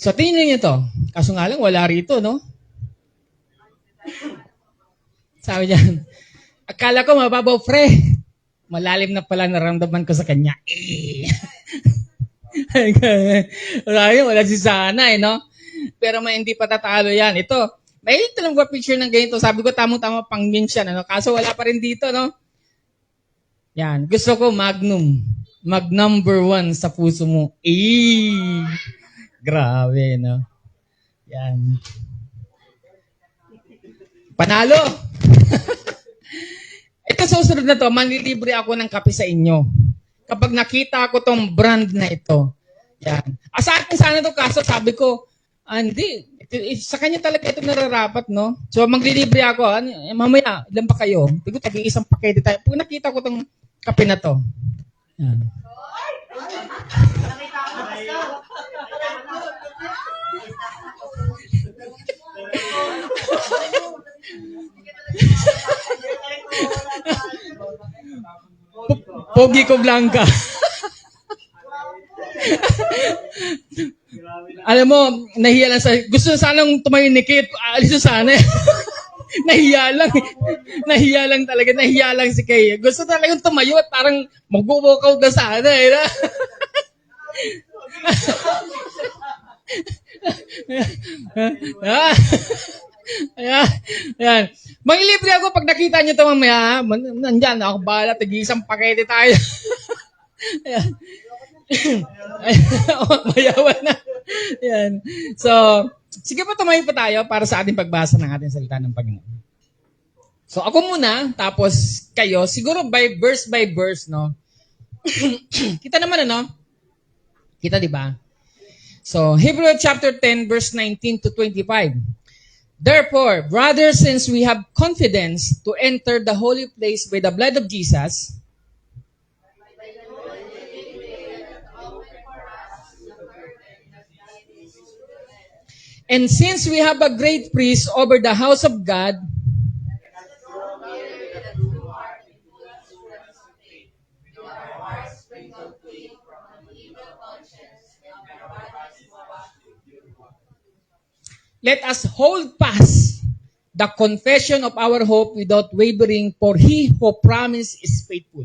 So, tingnan niyo to. Kaso nga lang, wala rito, no? Sabi niyan, akala ko mababaw, pre. Malalim na pala naramdaman ko sa kanya. Sabi, wala si Sana, no? Pero may hindi pa tatalo yan. Ito, may ito lang ba picture ng ganito? Sabi ko, tamang-tama pang meme siya, no? Kaso wala pa rin dito, no? Yan. Gusto ko Magnum. Mag number 1 sa puso mo. Grabe, no? Yan. Panalo! Ito susunod na to, manlilibre ako ng kape sa inyo. Kapag nakita ko tong brand na ito. Yan. Sa akin sana to, kaso sabi ko, hindi. Sa kanya talaga ito nararapat, no? So, maglilibre ako. Mamaya, ilan pa kayo? Tigo, tagi-isang pakete tayo. Pag nakita ko tong kape na to. Yan. Pogi ko Blanca. Alam mo, nahiya lang sa... Gusto sanang tumayo ni Kate. Alis sana. Nahiya lang. Nahiya lang talaga. Nahiya lang si Kay. Gusto talagang tumayo at parang mag-walkout na sana. Ayan. Manglilibre ako pag nakita nyo ito mamaya. Nandyan, ako bahala. Tig-isang pakete tayo. Ayan. Mayawan na. Ayan. So, sige pa tumayo pa tayo para sa ating pagbasa ng ating salita ng Panginoon. So, ako muna, tapos kayo, siguro by verse, no? Kita naman, ano? Kita, di ba? So, Hebrew chapter 10, verse 19 to 25. Therefore, brothers, since we have confidence to enter the holy place by the blood of Jesus, and since we have a great priest over the house of God, let us hold fast the confession of our hope without wavering, for he who promised is faithful.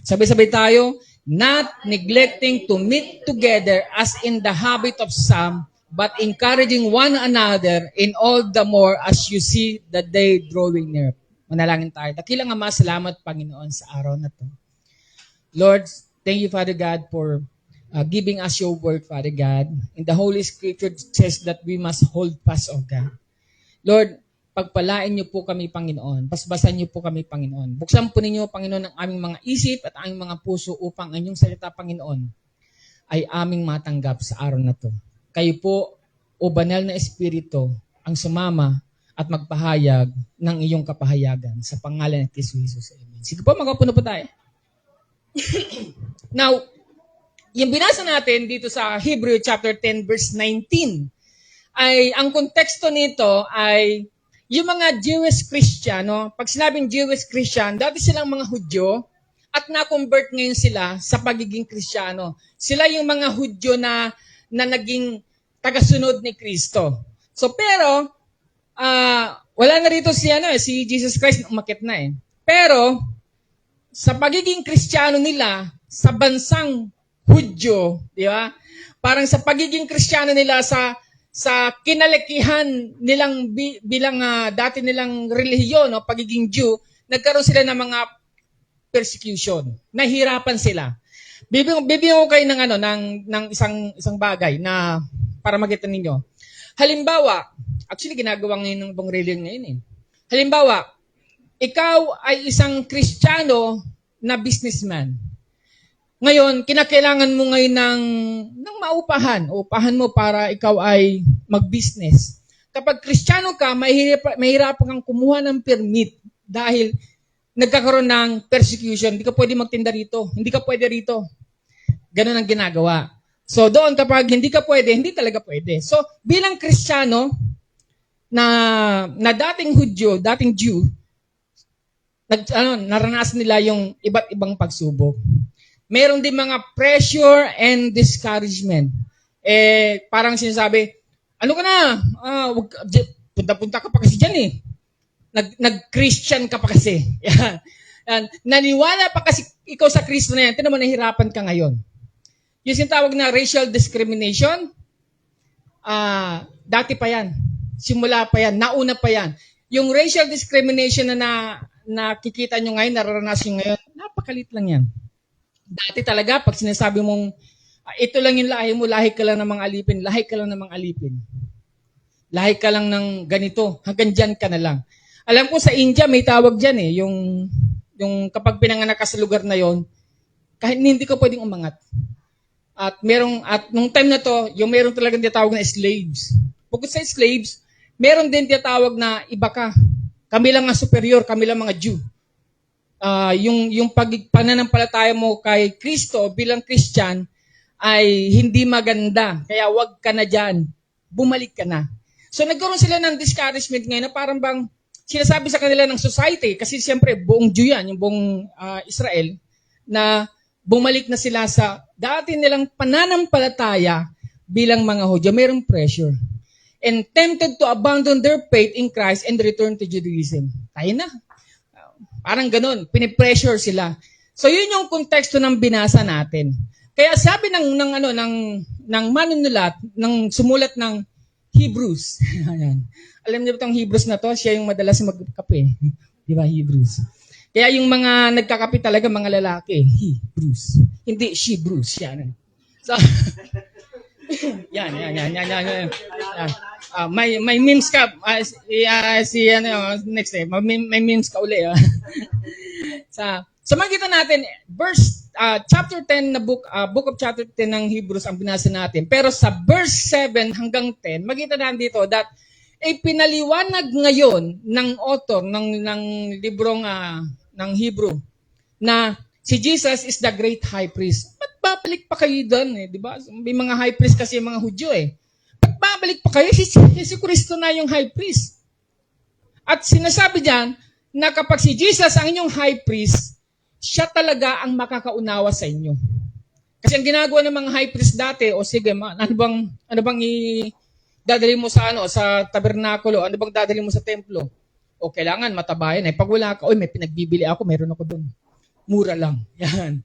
Sabay-sabay tayo, not neglecting to meet together as in the habit of some, but encouraging one another in all the more as you see the day drawing near. Manalangin tayo. Dakilang Ama, salamat Panginoon sa araw na to. Lord, thank you, Father God, for giving us your word, Father God. In the Holy Scripture, it says that we must hold fast, O God. Lord, pagpalain niyo po kami, Panginoon. Basbasan niyo po kami, Panginoon. Buksan po ninyo, Panginoon, ang aming mga isip at aming mga puso upang ang inyong salita, Panginoon, ay aming matanggap sa araw na to. Kayo po, o banal na Espiritu, ang sumama at magpahayag ng iyong kapahayagan sa pangalan ng Kristo Jesus. Amen. Sige po, magkapuno po tayo. Now, yung binasa natin dito sa Hebrew chapter 10 verse 19 ay ang konteksto nito ay yung mga Jewish Christian, no? Pag sinabing Jewish Christian, dati silang mga Hudyo at na-convert ngayon sila sa pagiging Kristiyano. Sila yung mga Hudyo na naging tagasunod ni Kristo. So pero wala na rito si Jesus Christ, umakyat na eh. Pero sa pagiging Kristiyano nila sa bansang Hudyo, di ba? Parang sa pagiging Kristiyano nila sa kinalakihan nilang bilang dati nilang relihiyon, no, pagiging Jew, nagkaroon sila ng mga persecution. Nahirapan sila. Bibigyan ko kayo ng isang bagay na para makita ninyo. Halimbawa, actually ginagawa ngayon ng buong relihiyon ngayon eh. Halimbawa, ikaw ay isang Kristiyano na businessman. Ngayon, kinakailangan mo ngayon ng maupahan. Upahan mo para ikaw ay mag-business. Kapag Kristiyano ka, mahirapan kang kumuha ng permit dahil nagkakaroon ng persecution. Hindi ka pwede magtinda rito. Hindi ka pwede rito. Ganun ang ginagawa. So doon, kapag hindi ka pwede, hindi talaga pwede. So bilang Kristiyano na dating Hudyo, dating Jew, naranasan nila yung iba't ibang pagsubok. Meron din mga pressure and discouragement. Parang sinasabi, ano ka na? Punta-punta ka pa kasi dyan eh. Nag-Christian ka pa kasi. Yan. Naniwala pa kasi ikaw sa Kristo na yan. Tignan mo, nahihirapan ka ngayon. Yung sinatawag na racial discrimination, dati pa yan. Simula pa yan. Nauna pa yan. Yung racial discrimination na nakikita nyo ngayon, nararanasan nyo ngayon, napakalit lang yan. Dati talaga, pag sinasabi mong, ito lang yung lahi mo, lahi ka lang ng mga alipin, lahi ka lang ng mga alipin. Lahi ka lang ng ganito, hanggang dyan ka na lang. Alam ko sa India, may tawag dyan eh, yung kapag pinanganak ka sa lugar na yon, kahit hindi ka pwedeng umangat. At nung time na to, yung meron talagang tinatawag na slaves. Bukod sa slaves, meron din tinatawag na iba ka. Kami lang ang superior, kami lang mga Jew. Yung pananampalataya mo kay Kristo bilang Christian ay hindi maganda. Kaya wag ka na dyan. Bumalik ka na. So nagkaroon sila ng discouragement ngayon na parang bang sinasabi sa kanila ng society, kasi siyempre buong Jew yan, yung buong Israel, na bumalik na sila sa dati nilang pananampalataya bilang mga Hudyo. Mayroong pressure. And tempted to abandon their faith in Christ and return to Judaism. Tayo na. Parang ganun. Pinipressure sila. So yun yung konteksto ng binasa natin. Kaya sabi ng manunulat, ng sumulat ng Hebrews. Alam niyo ba itong Hebrews na to? Siya yung madalas magkape. Di ba, Hebrews? Kaya yung mga nagkakape talaga, mga lalaki. Hebrews. Hindi, Shebrews. Yan. So, yan. May memes ka. Next day, may memes ka uli. So makikita natin, chapter 10 na book of chapter 10 ng Hebrews ang binasa natin. Pero sa verse 7 hanggang 10, makikita natin dito that pinaliwanag ngayon ng author ng librong ng Hebrew na si Jesus is the great high priest. Ba't babalik pa kayo doon? Di ba? May mga high priest kasi yung mga Hudyo eh. Ba't babalik pa kayo? Si Kristo na yung high priest. At sinasabi diyan na kapag si Jesus ang inyong high priest, siya talaga ang makakaunawa sa inyo. Kasi ang ginagawa ng mga high priest dati, sige, ano bang dadali mo sa tabernakulo, ano bang dadali mo sa templo? O kailangan matabayan. Pag wala ka, may pinagbibili ako, meron ako doon. Mura lang. Yan.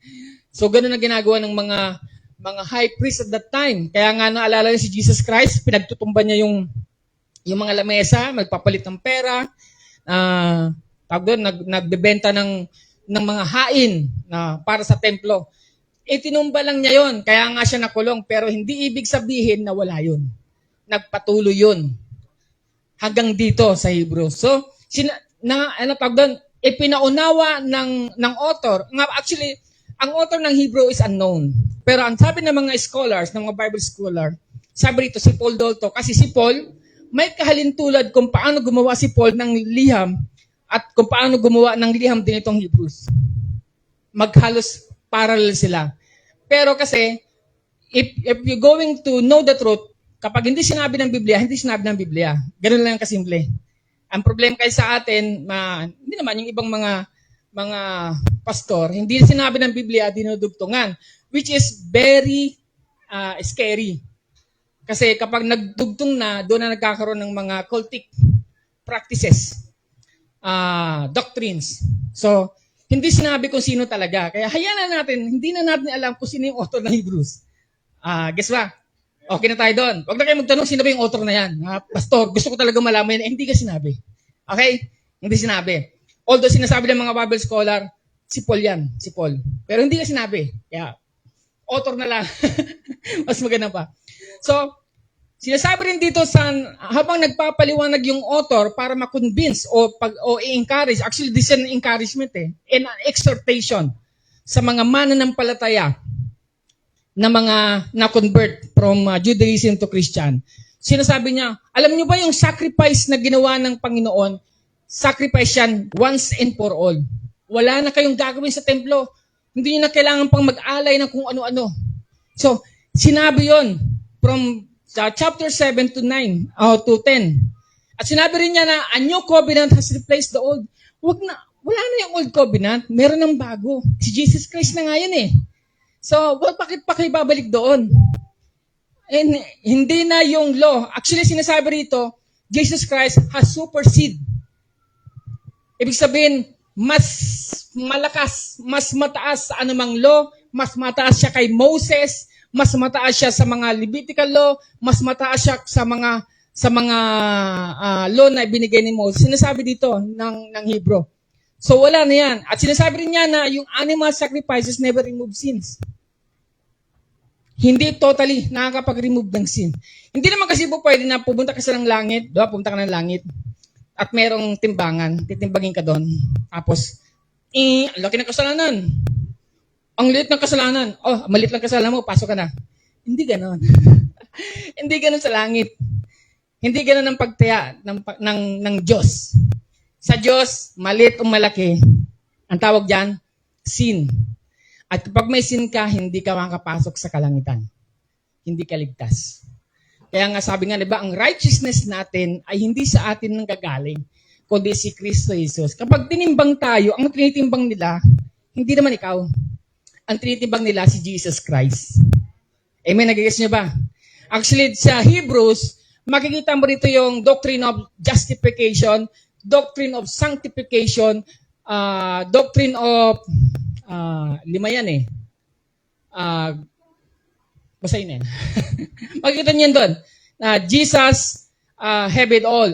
So, ganun ang ginagawa ng mga high priest at that time. Kaya nga naalala niyo si Jesus Christ, pinagtutumba niya yung mga lamesa, magpapalit ng pera, nagbebenta ng mga hain na para sa templo. Tinumba lang niya yon, kaya nga siya nakulong. Pero hindi ibig sabihin na wala yun. Nagpatuloy yun. Hanggang dito sa Hebrew. So, ipinaunawa ng author. Actually, ang author ng Hebrew is unknown. Pero ang sabi ng mga scholars, ng mga Bible scholar, sabi rito si Paul Dolto, kasi si Paul, may kahalintulad kung paano gumawa si Paul ng liham at kung paano gumawa ng liham din itong Hebrews. Maghalos parallel sila. Pero kasi, if you're going to know the truth, kapag hindi sinabi ng Biblia, hindi sinabi ng Biblia. Ganun lang kasimple. Ang problema kay sa atin, hindi naman yung ibang mga pastor, hindi sinabi ng Biblia, dinudugtungan, which is very scary. Kasi kapag nagdugtong na, doon na nagkakaroon ng mga cultic practices, doctrines. So, hindi sinabi kung sino talaga. Kaya hayaan na natin, hindi na natin alam kung sino yung author ng Hebrews. Guess ba? Okay na tayo doon. Huwag na kayo magtanong sino ba yung author na yan. Pastor, gusto ko talaga malaman yan. Hindi ka sinabi. Okay? Hindi sinabi. Although sinasabi ng mga Bible scholar, si Paul yan. Si Paul. Pero hindi ka sinabi. Kaya, author na lang. Mas maganda pa. So, sinasabi rin dito habang nagpapaliwanag yung author para ma-convince o i-encourage, actually this is an encouragement and an exhortation sa mga mananampalataya na mga na-convert from Judaism to Christian. Sinasabi niya, alam niyo ba yung sacrifice na ginawa ng Panginoon, sacrifice yan once and for all. Wala na kayong gagawin sa templo. Hindi niyo na kailangan pang mag-alay ng kung ano-ano. So, sinabi yon from chapter 7 to 9, to 10. At sinabi rin niya na a new covenant has replaced the old. Wag Wala na yung old covenant, meron ng bago. Si Jesus Christ na nga yan eh. So, bakit pa kayo babalik doon? And hindi na yung law. Actually, sinasabi rito, Jesus Christ has supersede. Ibig sabihin, mas malakas, mas mataas sa anumang law, mas mataas siya kay Moses, mas mataas siya sa mga Levitical law, mas mataas siya sa mga law na ibinigay ni Moses. Sinasabi dito ng Hebrew. So wala na yan. At sinasabi rin niya na yung animal sacrifices never remove sins. Hindi totally nakakapag-remove ng sin. Hindi naman kasi po pwede na pumunta ka sa ng langit, diba? Pumunta ka ng langit at merong timbangan, titimbangin ka doon. Tapos, laki ng kasalanan. Ang liit ng kasalanan. Oh, maliit lang kasalanan mo, pasok ka na. Hindi ganon. Hindi ganon sa langit. Hindi ganon ang pagtaya ng Diyos. Sa Diyos, maliit o malaki, ang tawag dyan, sin. At kapag may sin ka, hindi ka makakapasok sa kalangitan. Hindi ka ligtas. Kaya nga sabi nga, diba, ang righteousness natin ay hindi sa atin nang gagaling, kundi si Kristo Jesus. Kapag tinimbang tayo, ang tinitimbang nila, hindi naman ikaw. Ang tinitimbang nila si Jesus Christ. Amen, nagigets niyo ba? Actually, sa Hebrews, makikita mo rito yung doctrine of justification, doctrine of sanctification, doctrine of, 5 yan eh. Basahin eh. Makikita niyo doon. Jesus have it all.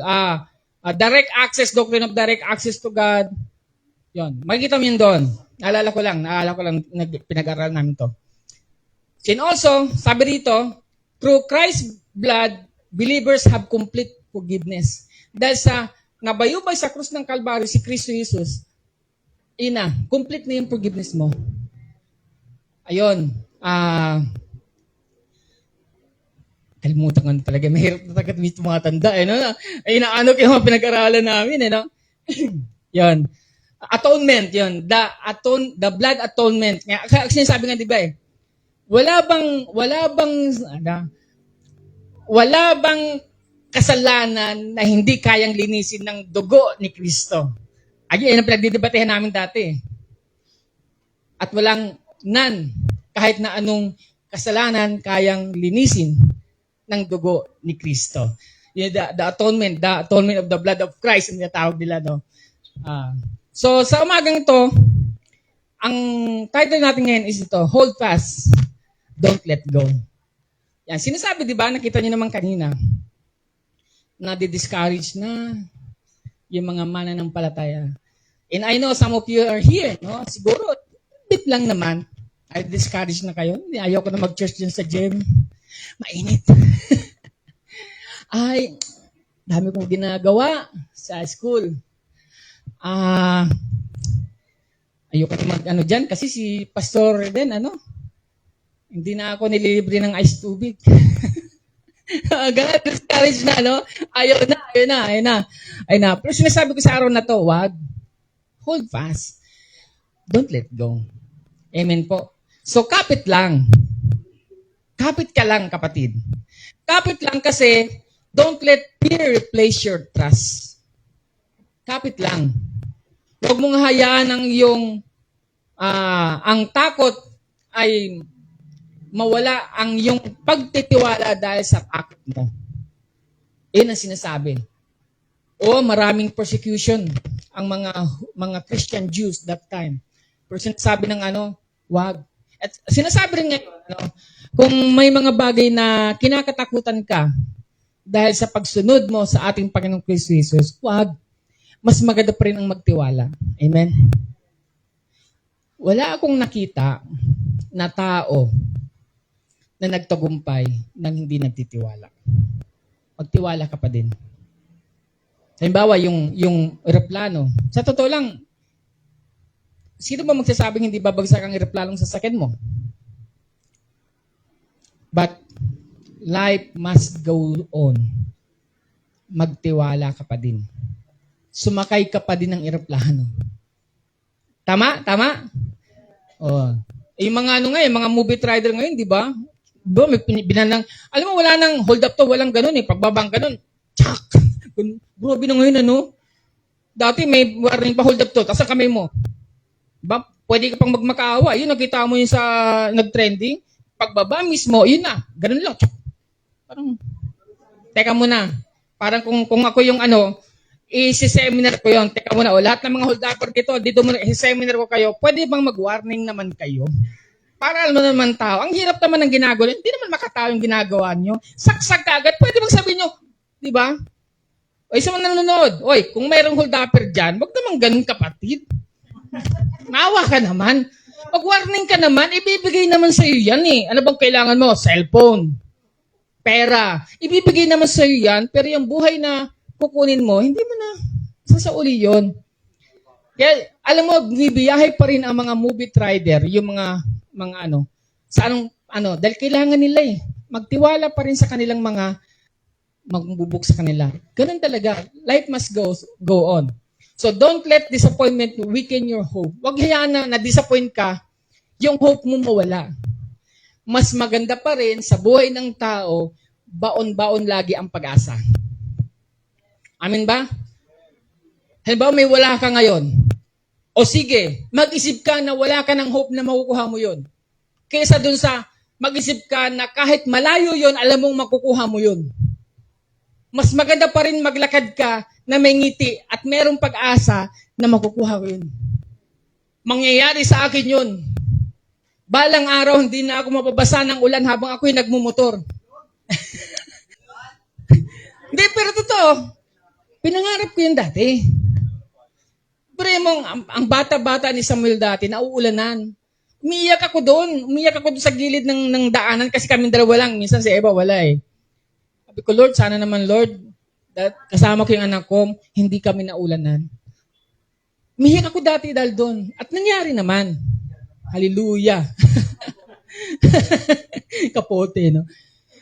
Direct access, doctrine of direct access to God. Yon. Makikita mo yun doon. Naalala ko lang, pinag-aral namin to. And also, sabi dito, through Christ's blood, believers have complete forgiveness. Dahil sa nabayubay sa krus ng Kalbaryo si Kristo Jesus, complete na yung forgiveness mo. Ayun. Kalimutan ko talaga. Mahirap na talaga mga tanda. No? Ay, naano kayo mga pinag-aralan namin. No? Yan. Atonement. Yun. The blood atonement. Kasi sabi nga, di ba wala bang kasalanan na hindi kayang linisin ng dugo ni Kristo? Ayun ang pinagdidebatehan namin dati. At walang kahit na anong kasalanan kayang linisin ng dugo ni Kristo. The atonement of the blood of Christ, ang tinatawag nila, no? So, sa umagang ito, ang title natin ngayon is ito, Hold Fast, Don't Let Go. Yan, sinasabi, di ba, nakita niyo naman kanina, na di-discourage na yung mga mananampalataya. And I know some of you are here, no? Siguro, bit lang naman, ay discourage na kayo. Ayaw ko na mag-church dyan sa gym. Mainit. Ay, dami kong ginagawa sa school. Ayoko na mag-ano dyan kasi si pastor din, hindi na ako nililibre ng ice tubig. Ganun, discourage na, no? Ayaw na. Pero sinasabi ko sa araw na to, wag. Hold fast. Don't let go. Amen po. So, kapit lang. Kapit ka lang, kapatid. Kapit lang kasi, don't let fear replace your trust. Kapit lang. Huwag mong hayaan ang takot ay mawala ang iyong pagtitiwala dahil sa takot mo. Yan ang sinasabi. Maraming persecution ang mga Christian Jews that time. Pero sinasabi ng wag. At sinasabi rin ngayon, kung may mga bagay na kinakatakutan ka dahil sa pagsunod mo sa ating Panginoong Kristo Jesus, wag. Mas maganda pa rin ang magtiwala. Amen? Wala akong nakita na tao na nagtagumpay nang hindi nagtitiwala. Magtiwala ka pa din. Halimbawa, yung eroplano. Sa totoo lang, sino ba magsasabing hindi babagsak ang eroplanong sasakyan mo? But, life must go on. Magtiwala ka pa din. Sumakay ka pa din ng eroplano. Tama? Yung mga mga movie rider ngayon, di ba? May binalang, alam mo, wala nang hold up to, walang ganun eh. Pagbabang ganun, tsak! Grabe na ngayon, Dati may warning pa, hold up to, taas ang kamay mo. Ba, pwede ka pang magmakaawa. Yun, nakita mo yun sa nag-trending. Pagbaba mismo, yun na. Ganun lang. Parang, teka muna. Parang kung ako yung i-seminar ko yun. Teka muna, lahat ng mga hold-upper dito muna, i-seminar ko kayo. Pwede bang mag-warning naman kayo? Para alam mo naman tao. Ang hirap naman ng ginagawa. Hindi naman makatao yung ginagawa nyo. Saksak agad. Pwede bang sabihin nyo, di ba? O isa man nanonood. Oy, kung mayroong hold-upper dyan, wag naman ganun kapatid. Maawa ka naman. Pag-warning ka naman, ibibigay naman sa iyo yan eh. Ano bang kailangan mo? Cellphone. Pera. Ibibigay naman sa iyo yan, pero yung buhay na kukunin mo, hindi mo na sasauli yun. Kaya, alam mo, bibiyahe pa rin ang mga movie rider, yung mga sa dahil kailangan nila eh. Magtiwala pa rin sa kanilang mga magbubuk sa kanila. Ganun talaga. Life must go on. So don't let disappointment weaken your hope. Huwag hayaan na na-disappoint ka, yung hope mo mawala. Mas maganda pa rin sa buhay ng tao, baon-baon lagi ang pag-asa. Amin ba? Halimbawa may wala ka ngayon. O sige, mag-isip ka na wala ka ng hope na makukuha mo yun. Kaysa dun sa mag-isip ka na kahit malayo yun, alam mong makukuha mo yun. Mas maganda pa rin maglakad ka na may ngiti at merong pag-asa na makukuha ko yun. Mangyayari sa akin yun. Balang araw, hindi na ako mapabasa ng ulan habang ako'y nagmumotor. Hindi, pero totoo. Pinangarap ko yun dati. Pero ang bata-bata ni Samuel dati, nauulanan. Umiiyak ako doon. Umiiyak ako doon sa gilid ng daanan kasi kami dalawa lang. Minsan si Eva wala eh. Sabi ko, Lord, sana naman, Lord, kasama ko yung anak ko, hindi kami naulanan. Umiiyak ako dati dahil doon. At nangyari naman. Hallelujah. Kapote, no?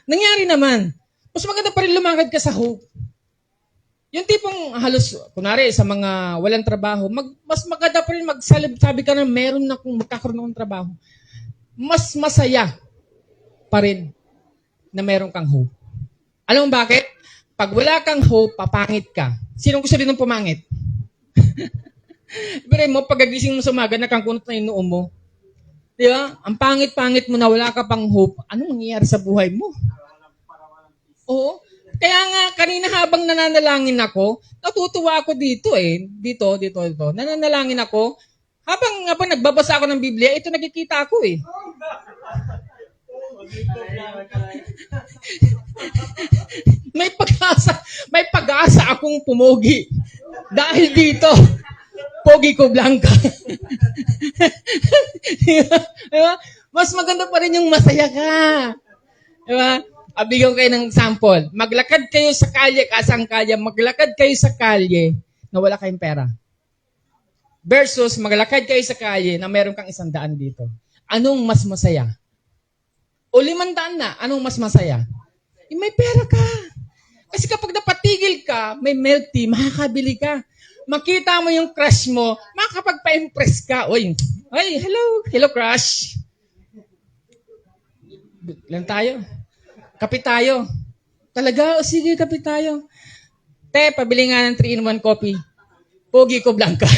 Nangyari naman. Mas maganda pa rin lumakad ka sa hope. Yung tipong halos, kunwari sa mga walang trabaho, mas maganda pa rin sabi ka na meron na kung magkakaroon ng trabaho. Mas masaya pa rin na meron kang hope. Alam mo bakit? Pag wala kang hope, papangit ka. Sinong gusto rin ng pumangit? Pero mo, pagagising mo sa umaga, nakangkunot na yung noo mo. Di ba? Ang pangit-pangit mo na wala ka pang hope, ano mangyayari sa buhay mo? Oo. Kaya nga, kanina habang nananalangin ako, natutuwa ako dito eh. Dito. Nananalangin ako. Habang nagbabasa ako ng Biblia, ito nakikita ako eh. May pag-asa akong pumogi. Dahil dito, pogi ko blanca. Diba? Mas maganda pa rin yung masaya ka. Diba? Abigyan kayo ng sample. Maglakad kayo sa kalye, kasang kalye, maglakad kayo sa kalye na wala kayong pera. Versus maglakad kayo sa kalye na meron kang 100 dito. Anong mas masaya? O 500 na, anong mas masaya? May pera ka. Kasi kapag napatigil ka, may milk tea, makakabili ka. Makita mo yung crush mo, makakapagpa-impress ka. Oy, hello crush. Lang tayo. Kape tayo. Talaga? O sige, kape tayo. Te, pabili nga ng 3-in-1 coffee. Pogi ko blanca.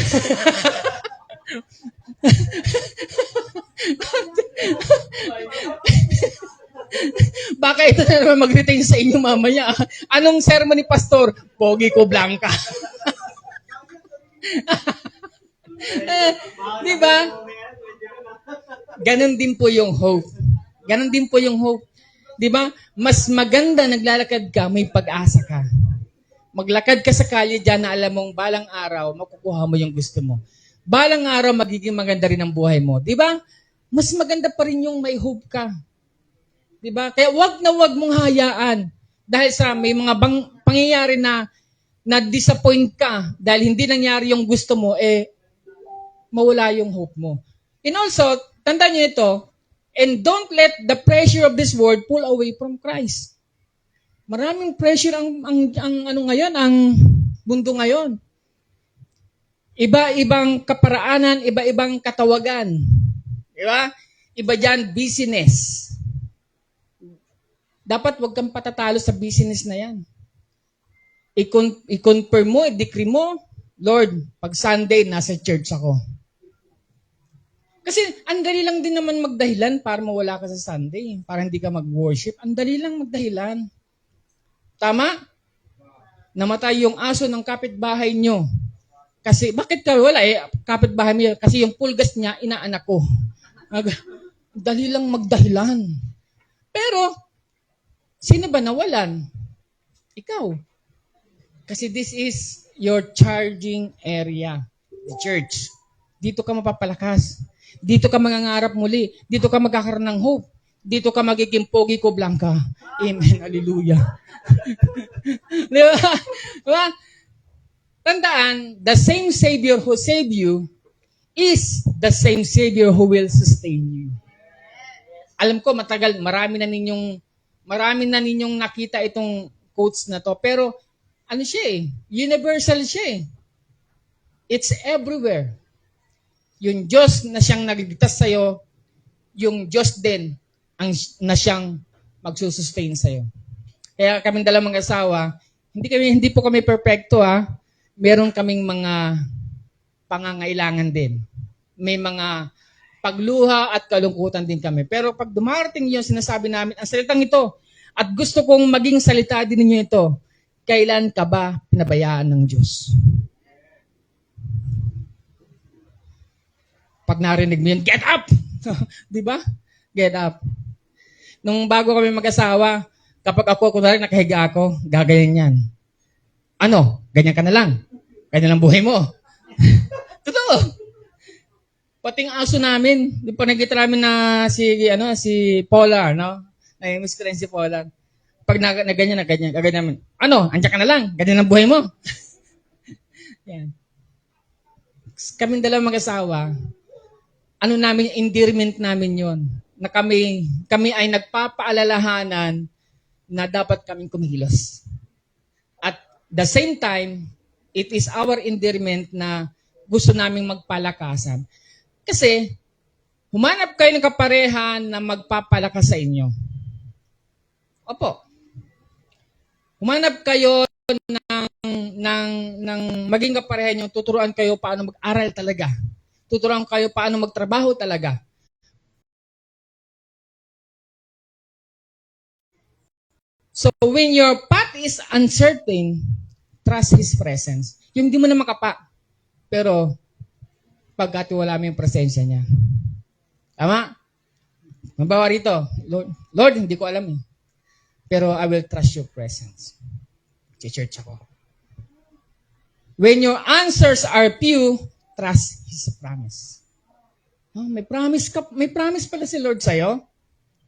Baka ito na naman mag-retain sa inyo mamaya. Anong sermon ni Pastor? Pogi ko blanca. Di ba? Ganon din po yung hope. Ganon din po yung hope. Di ba? Mas maganda naglalakad ka, may pag-asa ka. Maglakad ka sa kalye dyan na alam mong balang araw, makukuha mo yung gusto mo. Balang araw, magiging maganda rin ang buhay mo. Di ba? Mas maganda pa rin yung may hope ka. Di ba? Kaya wag na wag mong hayaan. Dahil sa may mga pangyayari na disappoint ka dahil hindi nangyari yung gusto mo, mawala yung hope mo. And also, tandaan nyo ito, and don't let the pressure of this world pull away from Christ. Maraming pressure ang ngayon, ang mundo ngayon. Iba-ibang kaparaanan, iba-ibang katawagan. Di ba? Iba dyan, business. Dapat wag kang patatalo sa business na yan. I-confirm mo, i-decree mo, Lord, pag Sunday, nasa church ako. Kasi ang dali lang din naman magdahilan para mawala ka sa Sunday. Para hindi ka mag-worship. Ang dali lang magdahilan. Tama? Namatay yung aso ng kapitbahay nyo. Kasi, bakit ka wala eh? Kapitbahay mo, kasi yung pulgas niya, inaanak ko. Dali lang magdahilan. Pero, sino ba nawalan? Ikaw. Kasi this is your charging area. The church. Dito ka mapapalakas. Dito ka mangangarap muli. Dito ka magkakaroon ng hope. Dito ka magiging pogi ko blanca. Amen. Hallelujah. Di ba? Diba? Tandaan, the same Savior who saved you is the same Savior who will sustain you. Alam ko, matagal, marami na ninyong nakita itong quotes na to. Pero, ano siya eh? Universal siya eh. It's everywhere. Yung Diyos na siyang nagligtas sa'yo, yung Diyos din na siyang magsusustain sa'yo. Kaya kaming dalawang mag-asawa, hindi po kami perfecto ha. Meron kaming mga pangangailangan din. May mga pagluha at kalungkutan din kami. Pero pag dumarating yung sinasabi namin, ang salitang ito, at gusto kong maging salita din ninyo ito, kailan ka ba pinabayaan ng Diyos? Pag narinig mo yun, get up! Di ba? Get up. Nung bago kami mag-asawa, kapag ako, kunwari nakahiga ako, gagayan yan. Ano? Ganyan ka na lang. Ganyan lang buhay mo. Totoo. Pating aso namin, di pa nagkita namin na si Polar, no? Nai-miss ko rin si Polar. Pag ganyan, gagawin namin. Ano? Andiyan ka na lang. Ganyan ang buhay mo. Yan. Kaming dalawang mag-asawa, ano namin, endearment namin yon, na kami ay nagpapaalalahanan na dapat kaming kumilos. At the same time, it is our endearment na gusto naming magpalakasan. Kasi, humanap kayo ng kaparehan na magpapalakas sa inyo. Opo. Humanap kayo ng maging kaparehan nyo, tuturuan kayo paano mag-aral talaga. Tuturuan kayo paano magtrabaho talaga. So, when your path is uncertain, trust His presence. Yung di mo na makapa, pero pagkatiwala mo yung presensya niya. Tama? Mabawa rito, Lord, hindi ko alam eh. Pero I will trust your presence. Church ako. When your answers are few, trust His promise. Oh, may promise pala si Lord sa'yo.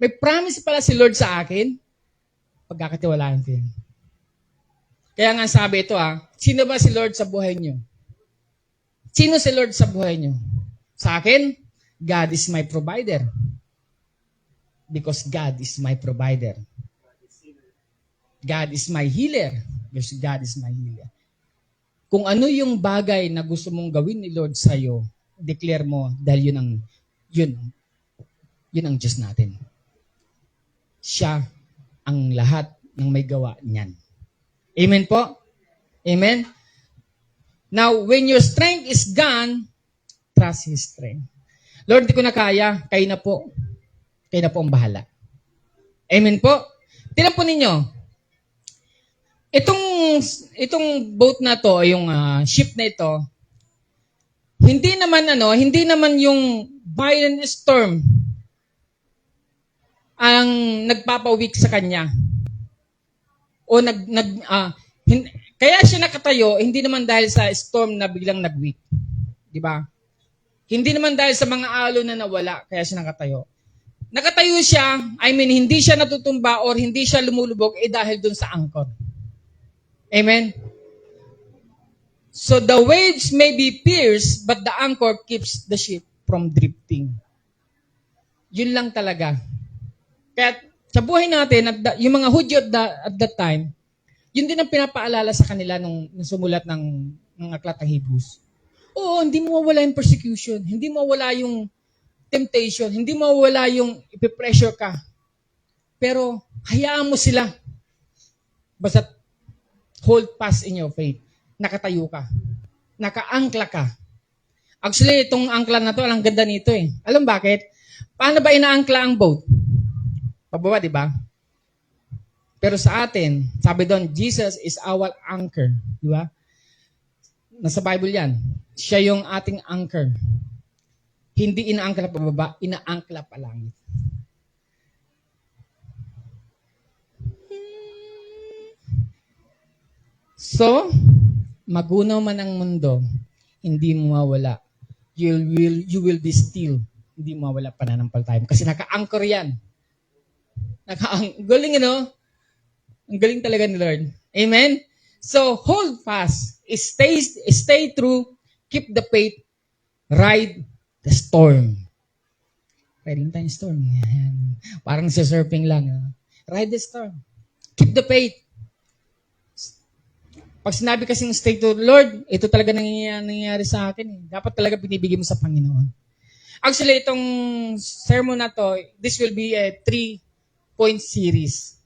May promise pala si Lord sa akin. Pagkakatiwalaan ko yun. Kaya nga sabi ito sino ba si Lord sa buhay niyo? Sino si Lord sa buhay niyo? Sa akin, God is my provider. Because God is my provider. God is my healer. Because God is my healer. Kung ano yung bagay na gusto mong gawin ni Lord sa'yo, declare mo dahil yun ang Diyos natin. Siya ang lahat ng may gawa niyan. Amen po? Amen? Now, when your strength is gone, trust His strength. Lord, di ko na kaya, kayo na po. Kayo na po ang bahala. Amen po? Tingnan po ninyo. Itong boat na to, yung ship na ito, hindi naman yung violent storm ang nagpapawik sa kanya. O kaya siya nakatayo, hindi naman dahil sa storm na biglang nag-weak. Di ba? Hindi naman dahil sa mga alon na nawala, kaya siya nakatayo. Nakatayo siya, hindi siya natutumba or hindi siya lumulubog, dahil dun sa anchor. Amen? So the waves may be fierce, but the anchor keeps the ship from drifting. Yun lang talaga. Kaya sa buhay natin, yung mga Hudyo at that time, yun din ang pinapaalala sa kanila nung sumulat ng aklat ng Hebrews. Oo, hindi mo mawala yung persecution, hindi mo mawala yung temptation, hindi mo mawala yung ipipressure ka. Pero hayaan mo sila. Basta hold fast in your faith. Nakatayo ka. nakaangkla ka. Actually, itong angkla na to, ang ganda nito eh. Alam bakit? Paano ba inaangkla ang boat? Pababa, di ba? Pero sa atin, sabi doon, Jesus is our anchor. Di ba? Nasa Bible yan. Siya yung ating anchor. Hindi inaangkla pababa, inaangkla pa langit. So, magunaw man ang mundo, hindi mo mawala. You will be still. Hindi mo mawala pananampalataya mo. Kasi naka-anchor yan. Galing, Ang galing talaga ni Lord. Amen? So, hold fast. Stay true. Keep the faith. Ride the storm. Riding tayo storm. Parang surfing lang. Ride the storm. Keep the faith. Pag sinabi kasing stay to Lord, ito talaga nangyayari sa akin. Dapat talaga binibigay mo sa Panginoon. Actually, itong sermon na to, this will be a 3-point series.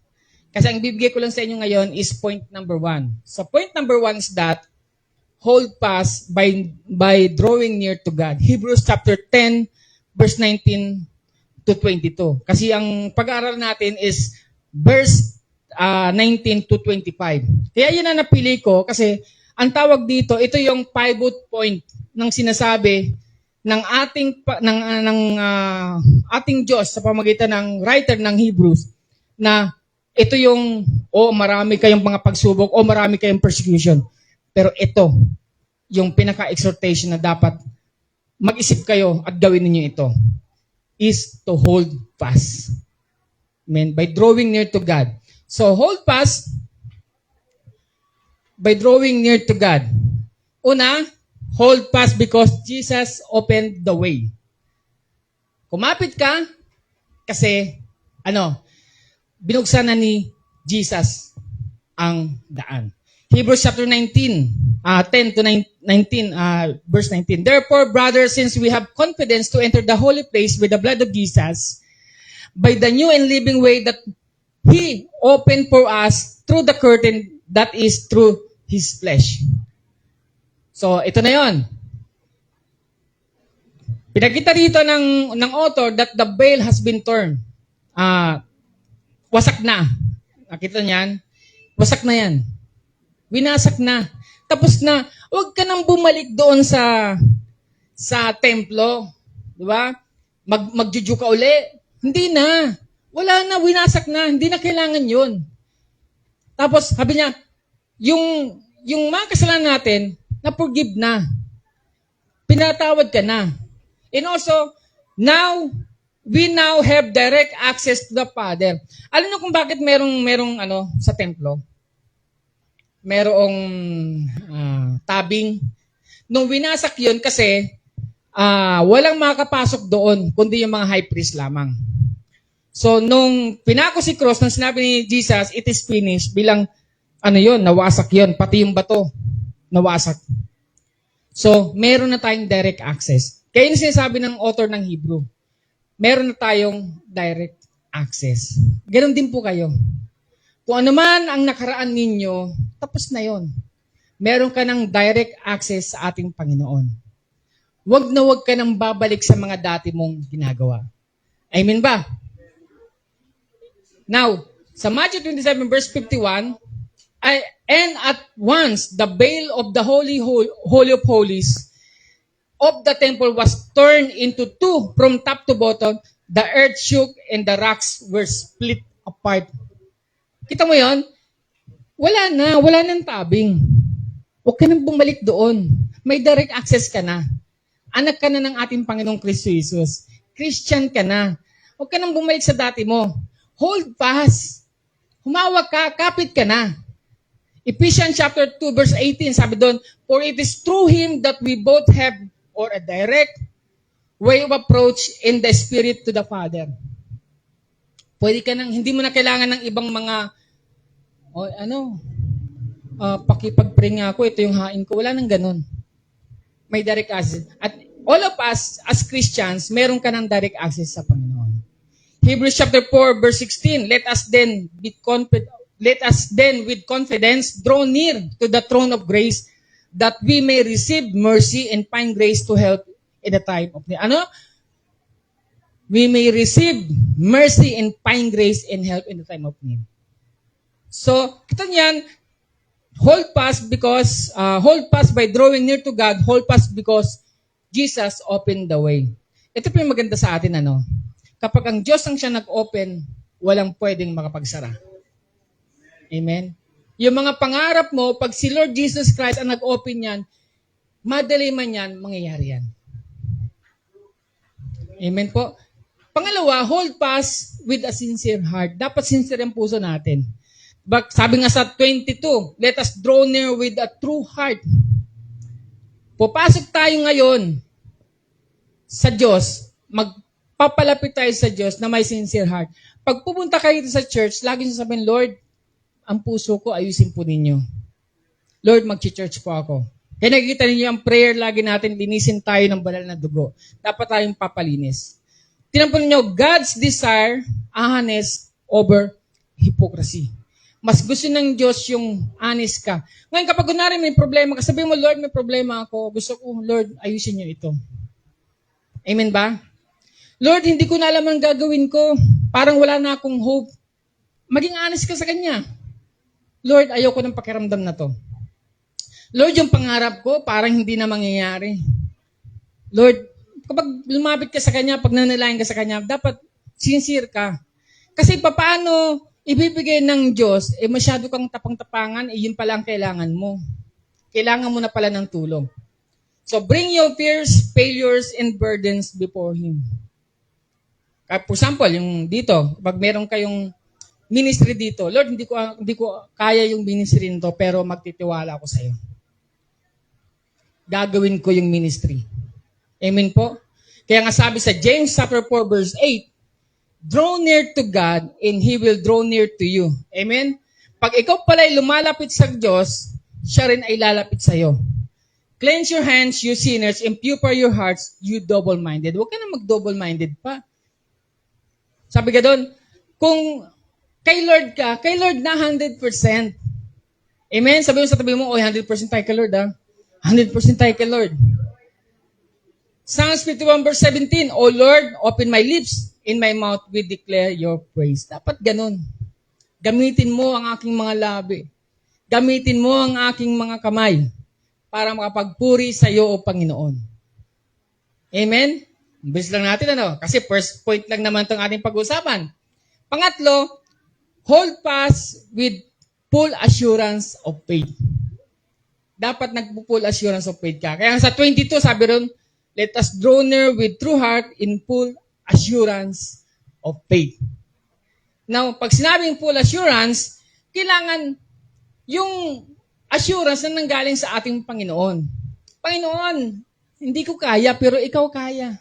Kasi ang bibigay ko lang sa inyo ngayon is point number 1. So point number 1 is that, hold fast by drawing near to God. Hebrews chapter 10, verse 19 to 22. Kasi ang pag-aaral natin is verse 19 to 25. Kaya yun ang napili ko kasi ang tawag dito, ito yung pivot point ng sinasabi ng ating Diyos sa pamamagitan ng writer ng Hebrews na ito yung marami kayong mga pagsubok o marami kayong persecution. Pero ito yung pinaka-exhortation na dapat mag-isip kayo at gawin niyo ito is to hold fast. Amen. By drawing near to God. So, hold fast by drawing near to God. Una, hold fast because Jesus opened the way. Kumapit ka kasi, binuksan na ni Jesus ang daan. Hebrews chapter 19, 10 to 19, verse 19. Therefore, brothers, since we have confidence to enter the holy place with the blood of Jesus, by the new and living way that He opened for us through the curtain that is through His flesh. So, ito na yon. Pinakita dito ng author that the veil has been torn. Wasak na. Nakita niyan? Wasak na yan. Winasak na. Tapos na. Huwag ka nang bumalik doon sa templo. Di ba? Magjuju ka uli. Hindi na. Wala na, winasak na. Hindi na kailangan yun. Tapos, sabi niya, yung mga kasalanan natin, na-forgive na. Pinatawad ka na. And also, we now have direct access to the Father. Alam niyo kung bakit merong sa templo? Merong tabing. Nung winasak yun kasi, walang makakapasok doon, kundi yung mga high priest lamang. So, nung pinako si cross, nung sinabi ni Jesus, it is finished, bilang, nawasak yun. Pati yung bato, nawasak. So, meron na tayong direct access. Kaya yung sinasabi ng author ng Hebrew, meron na tayong direct access. Ganon din po kayo. Kung ano man ang nakaraan ninyo, tapos na yon. Meron ka ng direct access sa ating Panginoon. Huwag ka nang babalik sa mga dati mong ginagawa. Amen ba? Now, sa Matthew 27 verse 51, and at once the veil of the Holy of Holies of the temple was turned into two from top to bottom. The earth shook and the rocks were split apart. Kita mo yon? Wala nang tabing. Huwag ka nang bumalik doon. May direct access ka na. Anak ka na ng ating Panginoong Kristo Jesus. Christian ka na. Huwag ka nang bumalik sa dati mo. Hold fast. Humawak ka, kapit ka na. Ephesians chapter 2 verse 18, sabi doon, for it is through Him that we both have a direct way of approach in the Spirit to the Father. Pwede ka nang, hindi mo na kailangan ng ibang mga, pakipag-pray nga ako, ito yung hain ko. Wala nang ganun. May direct access. At all of us, as Christians, meron ka ng direct access sa Panginoon. Hebrews chapter 4, verse 16, let us then with confidence draw near to the throne of grace that we may receive mercy and find grace to help in the time of need. Ano? We may receive mercy and find grace and help in the time of need. So, kita niyan, hold fast by drawing near to God, hold fast because Jesus opened the way. Ito po yung maganda sa atin, ano? Kapag ang Diyos ang siya nag-open, walang pwedeng makapagsara. Amen? Yung mga pangarap mo, pag si Lord Jesus Christ ang nag-open yan, madali man yan, mangyayari yan. Amen po? Pangalawa, hold fast with a sincere heart. Dapat sincere ang puso natin. Sabi nga sa 22, let us draw near with a true heart. Pupasok tayo ngayon sa Diyos, magpapalapit tayo sa Diyos na may sincere heart. Pag pupunta kayo sa church, lagi nyo sabihin, Lord, ang puso ko, ayusin po ninyo. Lord, mag-church po ako. Kaya nakikita ninyo ang prayer lagi natin, linisin tayo ng banal na dugo. Dapat tayong papalinis. Tinampon niyo, God's desire, honest over hypocrisy. Mas gusto ng Diyos yung honest ka. Ngayon, kapag kunwari may problema ka, sabihin mo, Lord, may problema ako. Gusto ko, Lord, ayusin niyo ito. Amen ba? Lord, hindi ko na alam ang gagawin ko. Parang wala na akong hope. Maging honest ka sa Kanya. Lord, ayoko ng pakiramdam na to. Lord, yung pangarap ko, parang hindi na mangyayari. Lord, kapag lumapit ka sa Kanya, pag nanalain ka sa Kanya, dapat sincere ka. Kasi paano ibibigay ng Diyos, masyado kang tapang-tapangan, yun pala ang kailangan mo. Kailangan mo na pala ng tulong. So, bring your fears, failures, and burdens before Him. For example, yung dito, pag meron kayong ministry dito, Lord, hindi ko kaya yung ministry nito, pero magtitiwala ako sa iyo. Gagawin ko yung ministry. Amen po? Kaya nga sabi sa James chapter 4 verse 8, draw near to God and He will draw near to you. Amen? Pag ikaw pala'y lumalapit sa Diyos, siya rin ay lalapit sa iyo. Cleanse your hands, you sinners, and purify your hearts, you double-minded. Huwag ka na mag-double-minded pa. Sabi ka doon, kung kay Lord na 100%. Amen? Sabi mo sa tabi mo, 100% tayo kay Lord, 100% tayo kay Lord. Psalms 51 verse 17, O Lord, open my lips, in my mouth will declare your praise. Dapat ganun. Gamitin mo ang aking mga labi. Gamitin mo ang aking mga kamay para makapagpuri sa iyo, O Panginoon. Amen? Bilis lang natin, Kasi first point lang naman itong ating pag-usapan. Pangatlo, hold fast with full assurance of faith. Dapat nag-full assurance of faith ka. Kaya sa 22, sabi ron, let us draw near with true heart in full assurance of faith. Now, pag sinabing full assurance, kailangan yung assurance na nanggaling sa ating Panginoon. Panginoon, hindi ko kaya, pero ikaw kaya.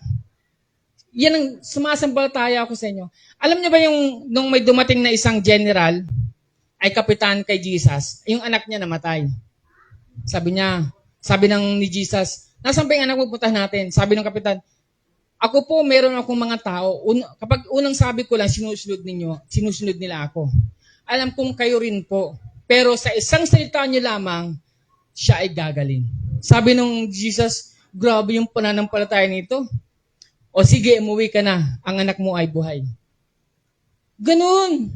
Yan ang sumasambalataya ako sa inyo. Alam niyo ba yung nung may dumating na isang general, ay kapitan kay Jesus, yung anak niya namatay. Sabi ni Jesus, nasaan ba yung anak mo, puntahan natin? Sabi ng kapitan, ako po, meron akong mga tao. Kapag unang sabi ko lang, sinusunod nila ako. Alam kong kayo rin po. Pero sa isang salita niyo lamang, siya ay gagaling. Sabi ng Jesus, grabe yung pananampalataya nito. O sige, umuwi ka na. Ang anak mo ay buhay. Ganun.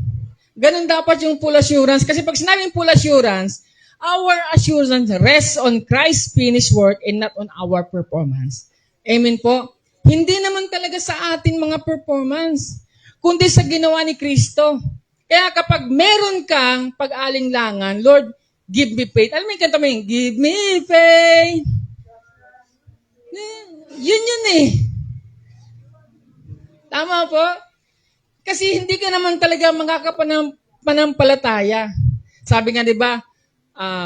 Ganun dapat yung full assurance. Kasi pag sinabing full assurance, our assurance rests on Christ's finished work and not on our performance. Amen po? Hindi naman talaga sa atin mga performance, kundi sa ginawa ni Kristo. Kaya kapag meron kang pag-alinglangan, Lord, give me faith. Alam mo yung kanta mo yung, give me faith. Yun eh. Tama po? Kasi hindi ka naman talaga makakapanampalataya. Sabi nga, di ba,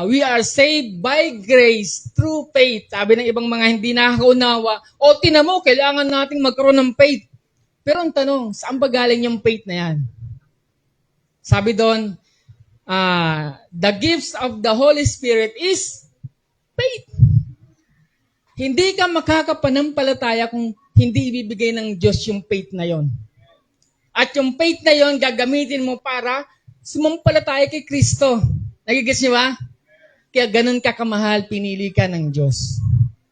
we are saved by grace through faith. Sabi ng ibang mga hindi nakakaunawa, o tina mo, kailangan nating magkaroon ng faith. Pero ang tanong, saan ba galing yung faith na yan? Sabi doon, the gifts of the Holy Spirit is faith. Hindi ka makakapanampalataya kung hindi ibibigay ng Diyos yung faith na yon. At yung faith na yon, gagamitin mo para sumampalataya kay Kristo. Nagigets niyo ba? Kaya ganun ka kamahal, pinili ka ng Diyos.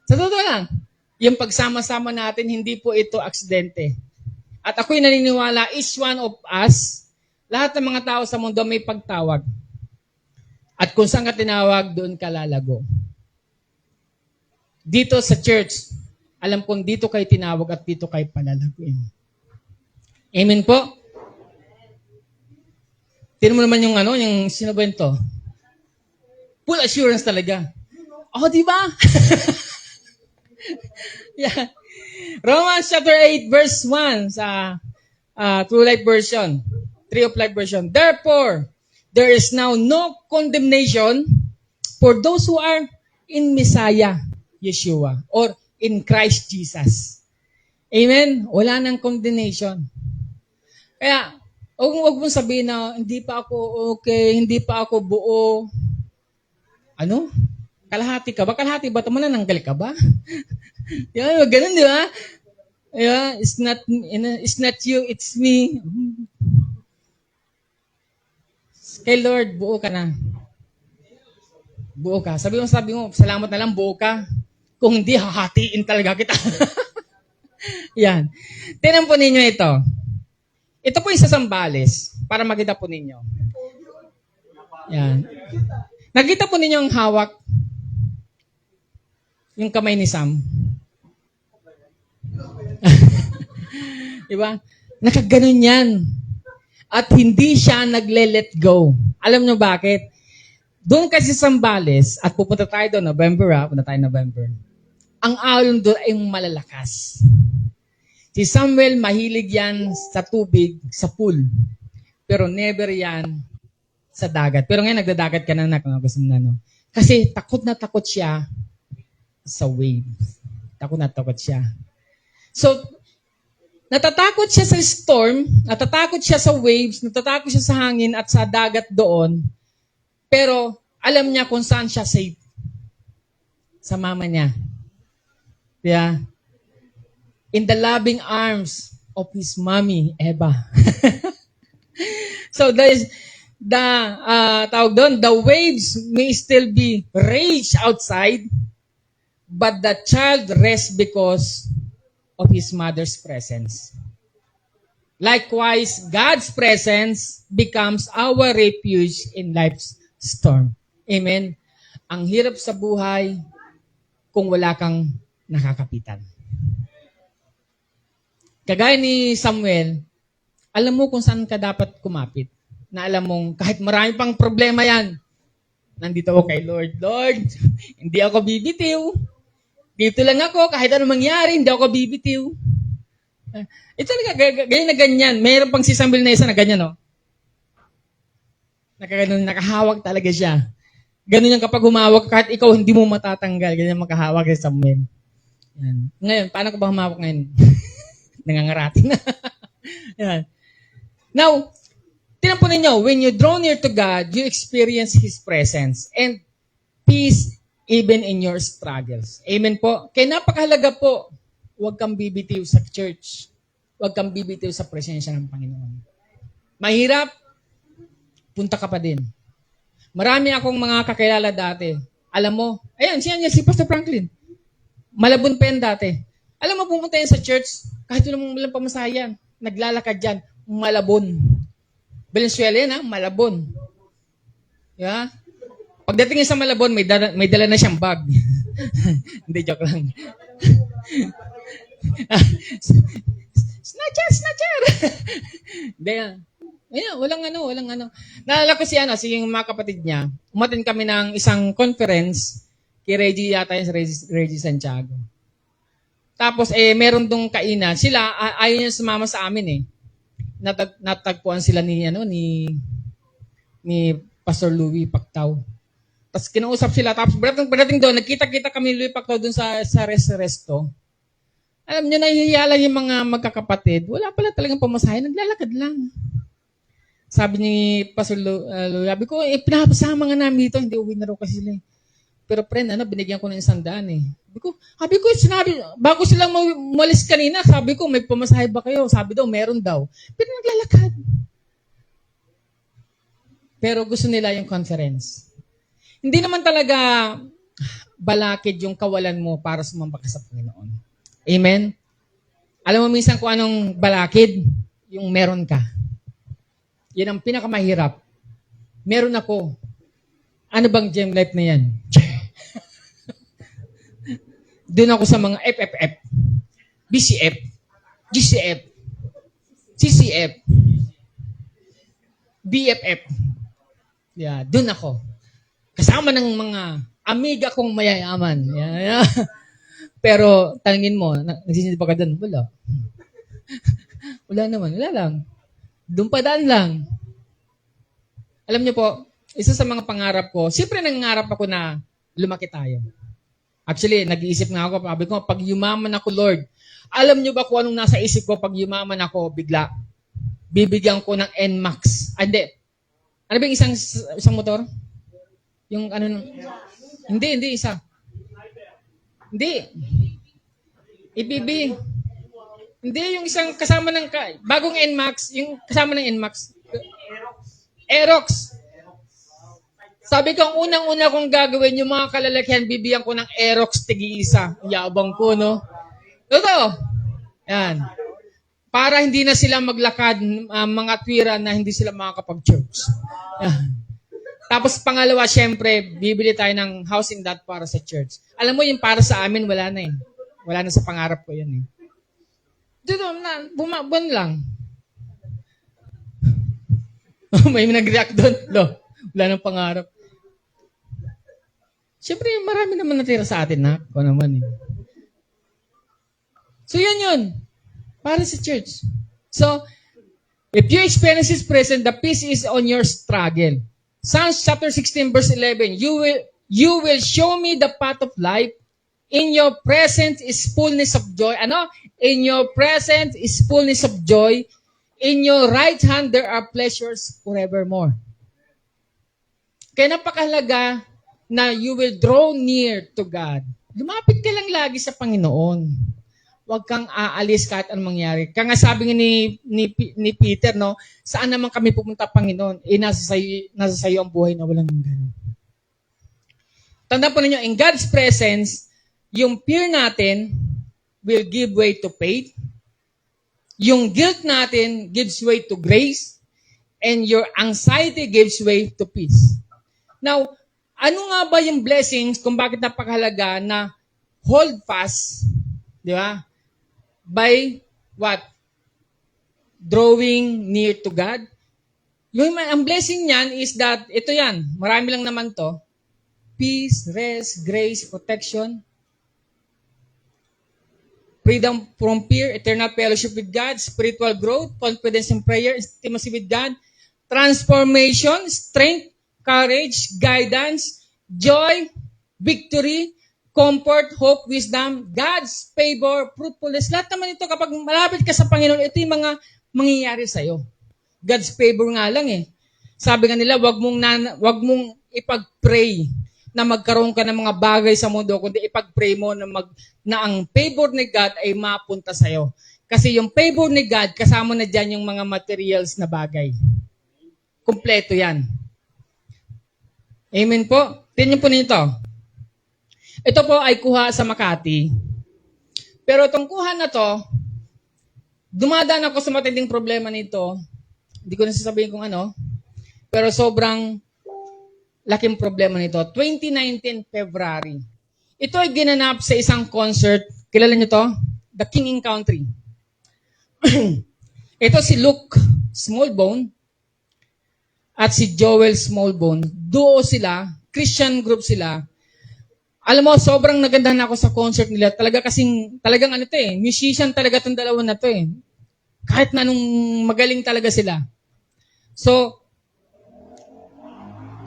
Sa totoo lang, yung pagsama-sama natin, hindi po ito aksidente. At ako'y naniniwala, each one of us, lahat ng mga tao sa mundo may pagtawag. At kung saan ka tinawag, doon ka lalago. Dito sa church, alam kong dito kayo tinawag at dito kayo palalaguin. Amen po? Tignan mo naman yung sino ba yun to? Full assurance talaga. Oh, di ba? Yeah. Romans chapter 8 verse 1 sa True Life Version, Tree of Life Version. Therefore, there is now no condemnation for those who are in Messiah, Yeshua, or in Christ Jesus. Amen? Wala nang condemnation. Kaya, huwag mong sabihin na, hindi pa ako okay, hindi pa ako buo. Ano? Kalahati ka ba? Kalahati ba? Manananggal ka ba? Yeah, ganun, di ba? Yeah, it's not you, it's me. Kay Lord, buo ka na. Buo ka. Sabi mo, salamat na lang, buo ka. Kung hindi, hahatiin talaga kita. Yan. Tingnan po ninyo ito. Ito po yung sa Sambales, para makita po ninyo. Yan. Nakita po ninyo ang hawak, yung kamay ni Sam. Diba? Nakaganon yan. At hindi siya nagle-let go. Alam nyo bakit? Doon kasi sa Sambales, at pupunta tayo doon, punta tayo November. Ang alon doon ay malalakas. Si Samuel, mahilig yan sa tubig, sa pool. Pero never yan sa dagat. Pero ngayon, nagdadagat ka na, Kasi takot na takot siya sa waves. Takot na takot siya. So, natatakot siya sa storm, natatakot siya sa waves, natatakot siya sa hangin at sa dagat doon. Pero alam niya kung saan siya safe. Sa mama niya. Yeah. In the loving arms of his mommy, Eva. So the waves may still be rage outside, but the child rests because of his mother's presence. Likewise, God's presence becomes our refuge in life's storm. Amen? Ang hirap sa buhay kung wala kang nakakapitan. Kagaya ni Samuel, alam mo kung saan ka dapat kumapit. Na alam mong kahit marami pang problema yan, nandito ako kay Lord. Lord, hindi ako bibitiw. Dito lang ako, kahit ano mangyari, hindi ako bibitiw. Ito talaga, ganyan na ganyan. Mayroon pang si Samuel na isa na ganyan, no? Nakahawak talaga siya. Ganun yung kapag humawak, kahit ikaw hindi mo matatanggal, ganyan makahawak si Samuel. Yan. Ngayon, paano ko ba humawak ngayon? Nangangarating na. Yan. Now, tingnan po ninyo, when you draw near to God, you experience His presence and peace even in your struggles. Amen po? Kaya napakahalaga po, huwag kang bibitiw sa church. Huwag kang bibitiw sa presensya ng Panginoon. Mahirap, punta ka pa din. Marami akong mga kakilala dati. Alam mo, ayan, si Pastor Franklin. Malabon pa yan dati. Alam mo, pumunta yan sa church, kahit walang pamasayan, naglalakad dyan, Malabon. Valenzuela yan, ha? Malabon. Yeah? Pagdating niya sa Malabon, may dala na siyang bag. Hindi, joke lang. Snatcher! Hindi, ayan, walang ano. Naalala ko si yung mga kapatid niya, umatin kami ng isang conference, kay Reggie yata yung Reggie Santiago. Tapos, meron dong kainan. Sila, ayaw niya sumama sa amin eh. Natagpuan sila ni Pastor Louie Pactao. Tapos kinausap sila. Tapos pagdating doon, nagkita-kita kami ni Louie Pactao doon sa resto. Alam niyo, nahihiya lang yung mga magkakapatid. Wala pala talagang pamasahe. Naglalakad lang. Sabi ni Pastor Louie, sabi ko, pinapasama nga namin dito. Hindi uwi na raw kasi sila. Pero friend, binigyan ko ng 100 eh. Sabi ko, bago silang umalis kanina, sabi ko, may pamasahe ba kayo? Sabi daw, meron daw. Pero naglalakad. Pero gusto nila yung conference. Hindi naman talaga balakid yung kawalan mo para sumamba ka sa Panginoon. Amen? Alam mo minsan kung anong balakid? Yung meron ka. Yan ang pinakamahirap. Meron ako. Ano bang gem life na yan? Doon ako sa mga FFF, BCF, GCF, CCF, BFF. Yeah, doon ako. Kasama ng mga amiga kong mayayaman. Yeah. Pero tanungin mo, nagsisinip pa ka doon? Wala. Wala naman. Wala lang. Doon pa daan lang. Alam niyo po, isa sa mga pangarap ko, siyempre nangangarap ako na lumaki tayo. Actually, nag-iisip nga ako, sabi ko, pag yumaman ako, Lord, alam niyo ba kung anong nasa isip ko pag yumaman ako, bigla, bibigyan ko ng NMAX. Hindi. Ano ba yung isang motor? Yung ano? Hindi, isa. Hindi. EPB. Hindi, yung isang kasama ng, bagong NMAX, yung kasama ng NMAX. Aerox. Sabi ko, ang unang-una kong gagawin, yung mga kalalakihan, bibigyan ko ng Aerox tigi-isa. Yabang ko, no? Totoo. Yan. Para hindi na sila maglakad, mga twira na hindi sila makakapag-church. Yan. Tapos pangalawa, syempre, bibili tayo ng housing lot para sa church. Alam mo, yung para sa amin, wala na eh. Wala na sa pangarap ko yun eh. Dito, buwan lang. May nag-react doon. Wala nang pangarap. Siyempre, marami naman natira sa atin, na. Kung naman eh. So, yun. Para sa church. So, if you experience His presence, the peace is on your struggle. Psalms chapter 16, verse 11, You will show me the path of life. In your presence is fullness of joy. Ano? In your presence is fullness of joy. In your right hand, there are pleasures forevermore. Kaya napakahalaga na you will draw near to God. Lumapit ka lang lagi sa Panginoon. Huwag kang aalis kahit anong mangyari. Kaya nga sabi ni Peter, no, saan naman kami pupunta, Panginoon? Nasa sayo ang buhay na walang hanggan. Tandaan po ninyo, in God's presence, yung fear natin will give way to faith. Yung guilt natin gives way to grace. And your anxiety gives way to peace. Now, ano nga ba yung blessings kung bakit napakahalaga na hold fast, di ba? By what? Drawing near to God. Ang blessing niyan is that, ito yan, marami lang naman to, peace, rest, grace, protection, freedom from fear, eternal fellowship with God, spiritual growth, confidence in prayer, intimacy with God, transformation, strength, courage, guidance, joy, victory, comfort, hope, wisdom, God's favor, fruitfulness. Lahat naman ito, kapag malapit ka sa Panginoon, ito yung mga mangyayari sa'yo. God's favor nga lang eh. Sabi nga nila, wag mong ipag-pray na magkaroon ka ng mga bagay sa mundo, kundi ipag-pray mo na ang favor ni God ay mapunta sa'yo. Kasi yung favor ni God, kasama na dyan yung mga materials na bagay. Kompleto yan. Amen po? Tingnan po nito. Ito po ay kuha sa Makati. Pero itong kuha na to, dumadaan ako sa matinding problema nito. Hindi ko na sasabihin kung ano. Pero sobrang laking problema nito. 2019 February. Ito ay ginanap sa isang concert. Kilala nyo to? The King in Country. Ito si Luke Smallbone at si Joel Smallbone. Duo sila. Christian group sila. Alam mo, sobrang nagandahan ako sa concert nila. Talagang ano to eh. Musician talaga itong dalawa na to eh. Kahit na nung magaling talaga sila. So,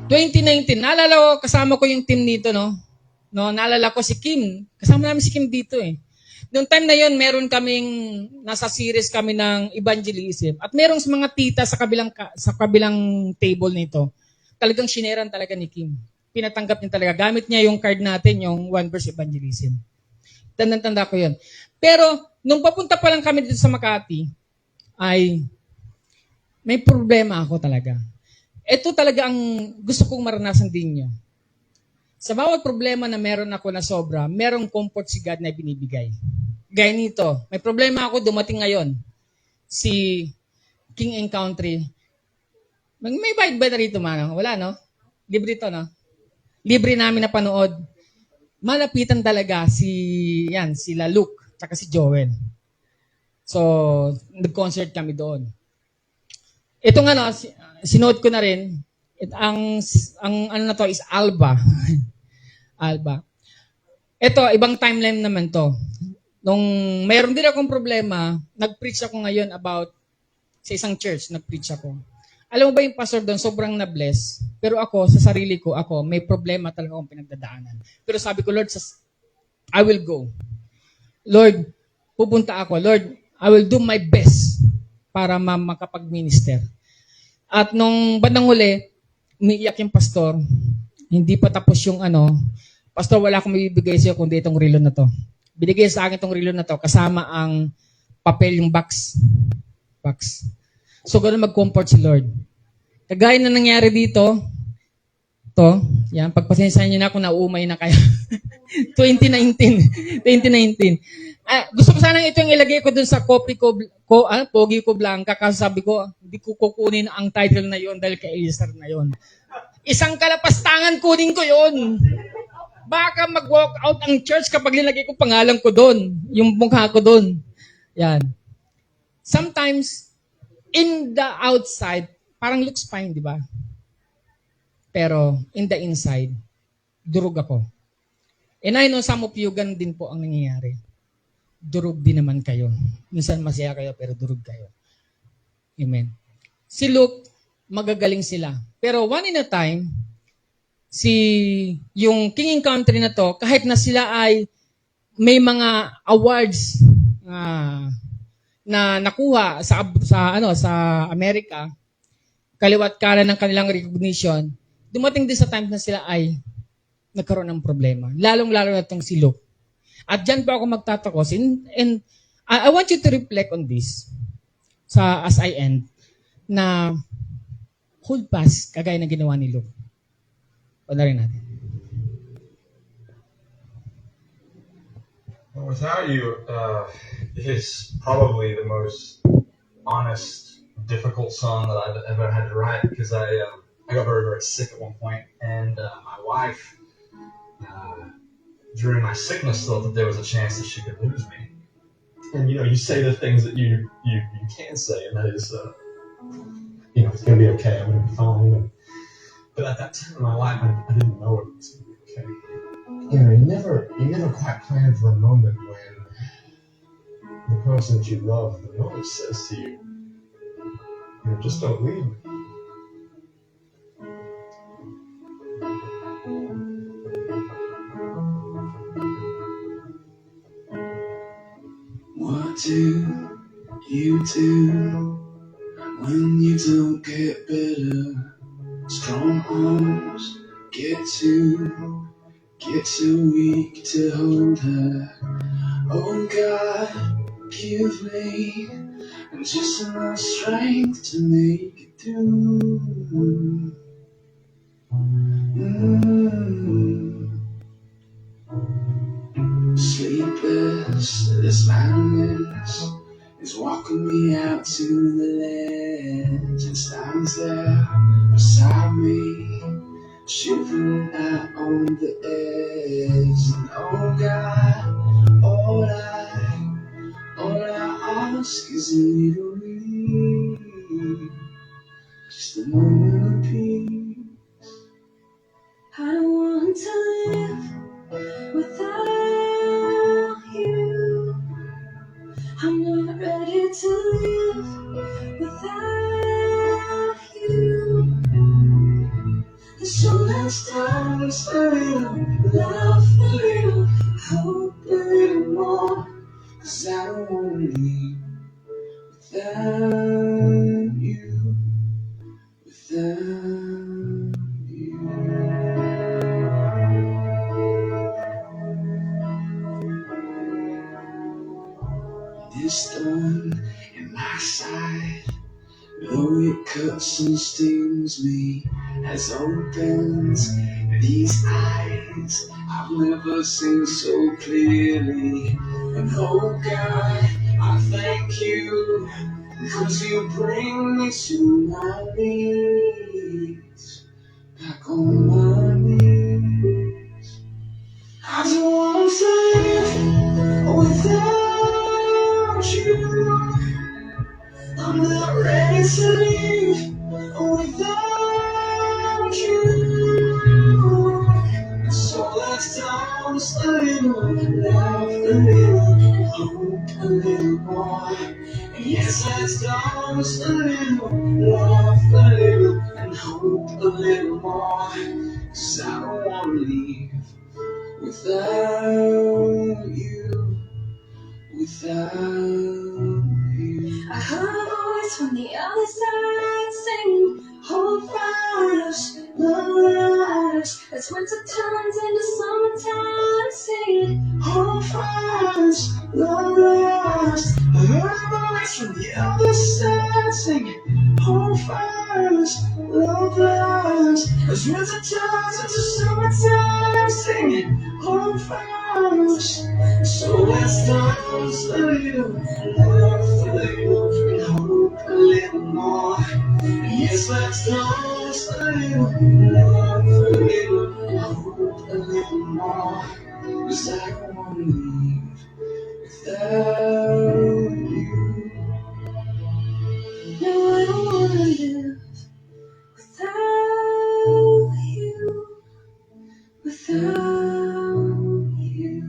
2019, naalala ko, kasama ko yung team dito, no? Naalala ko si Kim. Kasama namin si Kim dito eh. Noong time na yon, meron nasa series kami ng evangelism. At merong mga tita sa kabilang table nito. Talagang shineran talaga ni Kim. Pinatanggap niya talaga. Gamit niya yung card natin, yung One Verse Evangelism. Tanda ko yun. Pero, nung papunta pa lang kami dito sa Makati, ay may problema ako talaga. Ito talaga ang gusto kong maranasan din nyo. Sa bawat problema na meron ako na sobra, merong comfort si God na binibigay. Gaya nito, may problema ako dumating ngayon. Si King and Country. May bayad ba na rito, mano? Wala, no? Libre to, no? Libre namin na panood. Malapitan talaga sila Luke, tsaka si Joel. So, nag-concert kami doon. Ito nga, no, sinood ko na rin, ang ano na to is Alba. Alba. Ito, ibang timeline naman to. Nung mayroon din akong problema, nag-preach ako ngayon about sa isang church, nag-preach ako. Alam mo ba yung pastor doon, sobrang na-bless. Pero ako, sa sarili ko, may problema talaga akong pinagdadaanan. Pero sabi ko, Lord, I will go. Lord, pupunta ako. Lord, I will do my best para makapag-minister. At nung bandang huli, umiiyak yung pastor. Hindi pa tapos yung Pastor, wala akong mabibigay sa'yo kundi itong relo na to. Binigay sa akin itong relo na to kasama ang papel, yung box. So, ganoon mag-comfort si Lord. Kagaya na nangyari dito, yan, pagpasensyahan niyo na kung naumay na kayo. 2019. Gusto ko sanang ito yung ilagay ko dun sa copy ko, Pogi ko Blanca, kasi sabi ko, hindi ko kukunin ang title na yon dahil kay Eliezer na yon. Isang kalapastangan kunin ko yon. Baka mag-walk out ang church kapag nilagay ko pangalan ko doon, yung mukha ko doon. Yan. Sometimes, in the outside, parang looks fine, di ba? Pero, in the inside, durog ako. And I know some of you, ganun din po ang nangyayari. Durog din naman kayo. Minsan masaya kayo, pero durog kayo. Amen. Si Luke, magagaling sila. Pero one in a time, yung King and Country na to, kahit na sila ay may mga awards na nakuha sa Amerika, kaliwat kanan ng kanilang recognition, dumating din sa time na sila ay nagkaroon ng problema. Lalong-lalo na itong si Luke. At dyan pa ako magtatakos. And I want you to reflect on this as I end, na hold fast, kagaya na ginawa ni Luke. Panarin natin. Well, Without You is probably the most honest, difficult song that I've ever had to write because I got very, very sick at one point, and my wife, during my sickness, thought that there was a chance that she could lose me. And you say the things that you can say, and that is, it's going to be okay. I'm going to be fine. But at that time in my life, I didn't know it was going to be okay. You never quite plan for a moment when the person that you love the most says to you, just don't leave me. What do you do when you don't get better? Strong arms get too weak to hold her. Oh God, give me just enough strength to make it through. Sleepless, this madness is walking me out to the ledge and stands there beside me, shivering out on the edge. And oh God, all I ask is a little relief, just a moment of peace. I don't want to live without you. I'm not ready to live without you. So let's time and spend a little, laugh a little, hope a little more. 'Cause I don't wanna leave without you, without you. This thorn in my side, though it cuts and stings me, has opened these eyes eyes I've never seen so clearly. And oh God, I thank you, because you bring me to my knees, back on my knees. I don't want to live without you. I'm not ready to leave without you. So let's dance a little, laugh a little, hope a little more. Yes, let's dance a little, laugh a little, and hope a little more. 'Cause I don't wanna leave without you, without you. I heard a voice from the other side singing, hold fast, love us. As winter turns into summertime, singing, hold fast, love us. I heard a voice from the other side singing, hold fast, love us. As winter turns into summertime, singing, hold fast. So let's dance a little, laugh a little, and hope a little more. Yes, let's dance a little, laugh a little, and hope a little more. 'Cause I don't wanna leave without you. No, I don't wanna live without you, without you.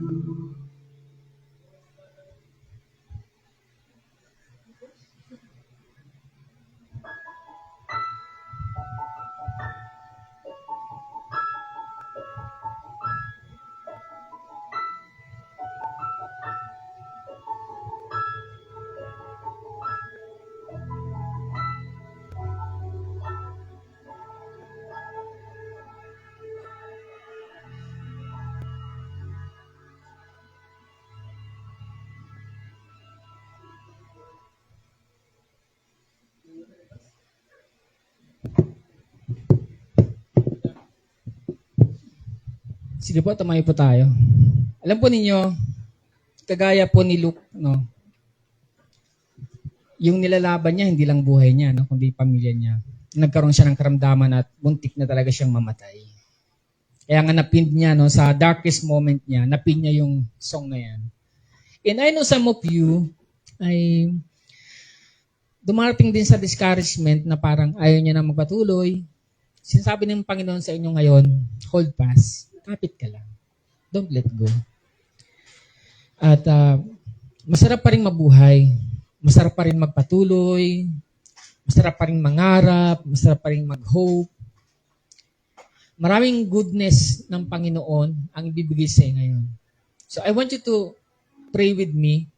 Sige po, tumayo po tayo. Alam po ninyo, kagaya po ni Luke, no? Yung nilalaban niya, hindi lang buhay niya, no? Kundi pamilya niya. Nagkaroon siya ng karamdaman at buntik na talaga siyang mamatay. Kaya nga napin niya, no? Sa darkest moment niya, napin niya yung song na yan. And I know some of you ay dumarating din sa discouragement na parang ayaw niya na magpatuloy. Sinasabi ng Panginoon sa inyo ngayon, hold fast. Kapit ka lang. Don't let go. At masarap pa rin mabuhay. Masarap pa rin magpatuloy. Masarap pa rin mangarap. Masarap pa rin mag-hope. Maraming goodness ng Panginoon ang ibibigay sa inyo ngayon. So I want you to pray with me